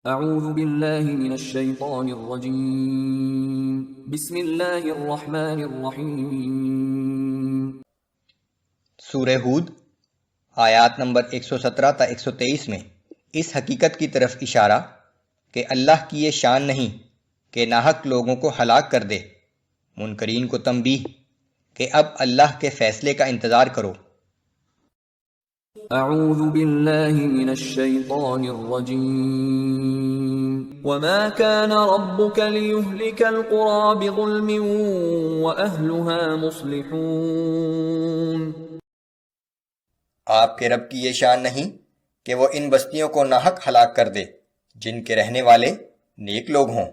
اعوذ باللہ من الشیطان الرجیم بسم اللہ الرحمن الرحیم۔ سورہ ہود آیات نمبر 117 تا 123 میں اس حقیقت کی طرف اشارہ کہ اللہ کی یہ شان نہیں کہ ناحق لوگوں کو ہلاک کر دے، منکرین کو تنبیہ کہ اب اللہ کے فیصلے کا انتظار کرو۔ اعوذ باللہ من الشیطان الرجیم وما كان ربك ليهلك القرى بظلم واهلها مصلحون۔ آپ کے رب کی یہ شان نہیں کہ وہ ان بستیوں کو ناحق ہلاک کر دے جن کے رہنے والے نیک لوگ ہوں۔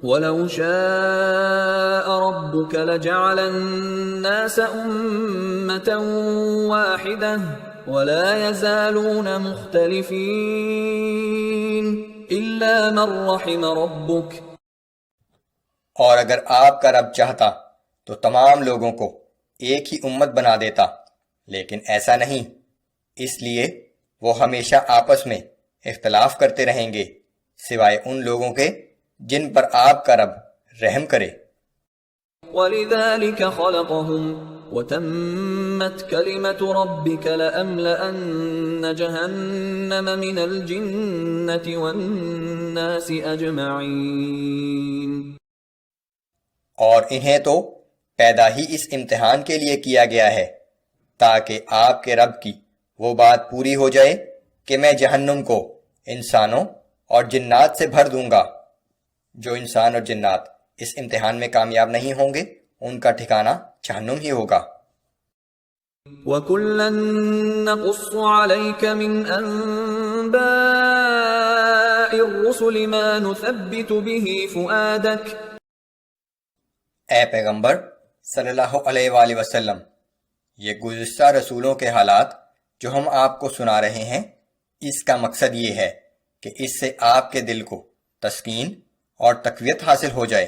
وَلَوْ شَاءَ رَبُّكَ لَجَعَلَ النَّاسَ أُمَّةً وَاحِدَةً وَلَا يَزَالُونَ مُخْتَلِفِينَ إِلَّا مَنْ رَحِمَ رَبُّكَ۔ اور اگر آپ کا رب چاہتا تو تمام لوگوں کو ایک ہی امت بنا دیتا، لیکن ایسا نہیں، اس لیے وہ ہمیشہ آپس میں اختلاف کرتے رہیں گے سوائے ان لوگوں کے جن پر آپ کا رب رحم کرے۔ وَلِذَلِكَ خَلَقَهُمْ وَتَمَّتْ كَلِمَةُ رَبِّكَ لَأَمْلَأَنَّ جَهَنَّمَ مِنَ الْجِنَّةِ وَالنَّاسِ أَجْمَعِينَ۔ اور انہیں تو پیدا ہی اس امتحان کے لیے کیا گیا ہے تاکہ آپ کے رب کی وہ بات پوری ہو جائے کہ میں جہنم کو انسانوں اور جنات سے بھر دوں گا۔ جو انسان اور جنات اس امتحان میں کامیاب نہیں ہوں گے ان کا ٹھکانہ جہنم ہی ہوگا۔ وَكُلًّا نَّقُصُّ عَلَيْكَ مِنْ أَنبَاءِ الرُّسُلِ مَا نُثَبِّتُ بِهِ فُؤَادَكَ۔ اے پیغمبر صلی اللہ علیہ وآلہ وسلم، یہ گزشتہ رسولوں کے حالات جو ہم آپ کو سنا رہے ہیں، اس کا مقصد یہ ہے کہ اس سے آپ کے دل کو تسکین اور تقویت حاصل ہو جائے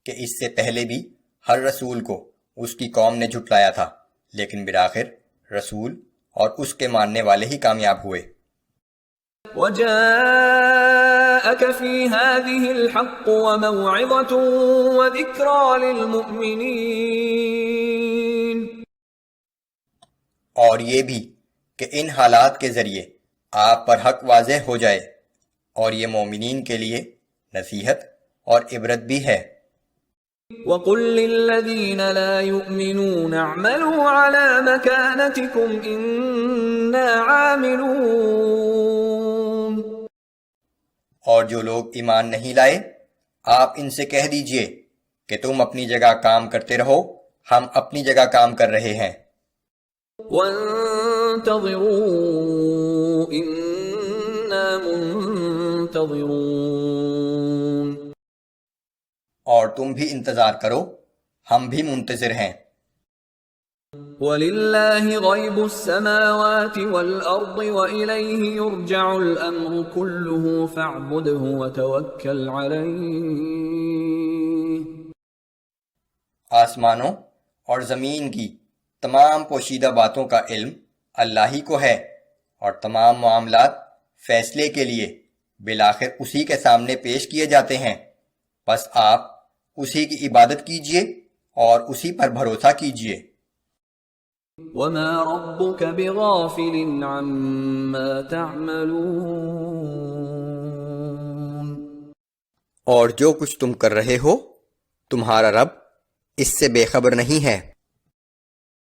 کہ اس سے پہلے بھی ہر رسول کو اس کی قوم نے جھٹلایا تھا، لیکن بالآخر رسول اور اس کے ماننے والے ہی کامیاب ہوئے۔ وَجَاءَكَ فِي هَذِهِ الْحَقُّ وَمَوْعِظَةٌ وَذِكْرَى لِلْمُؤْمِنِينَ۔ اور یہ بھی کہ ان حالات کے ذریعے آپ پر حق واضح ہو جائے اور یہ مومنین کے لیے نصیحت اور عبرت بھی ہے۔ وَقُلْ لِلَّذِينَ لَا يُؤْمِنُونَ اعْمَلُوا عَلَى مَكَانَتِكُمْ إِنَّا عَامِلُونَ۔ اور جو لوگ ایمان نہیں لائے آپ ان سے کہہ دیجئے کہ تم اپنی جگہ کام کرتے رہو، ہم اپنی جگہ کام کر رہے ہیں۔ وَانتَظِرُوا إِنَّا مُنتَظِرُونَ۔ اور تم بھی انتظار کرو، ہم بھی منتظر ہیں۔ وَلِلَّهِ غَيْبُ السَّمَاوَاتِ وَالْأَرْضِ وَإِلَيْهِ يُرْجَعُ الْأَمْرُ كُلُّهُ فَاعْبُدْهُ وَتَوَكَّلْ عَلَيْهِ۔ آسمانوں اور زمین کی تمام پوشیدہ باتوں کا علم اللہ ہی کو ہے، اور تمام معاملات فیصلے کے لیے بالآخر اسی کے سامنے پیش کیے جاتے ہیں، بس آپ اسی کی عبادت کیجئے اور اسی پر بھروسہ کیجئے۔ وَمَا رَبُّكَ بِغَافِلٍ عَمَّا تَعْمَلُونَ۔ اور جو کچھ تم کر رہے ہو تمہارا رب اس سے بے خبر نہیں ہے۔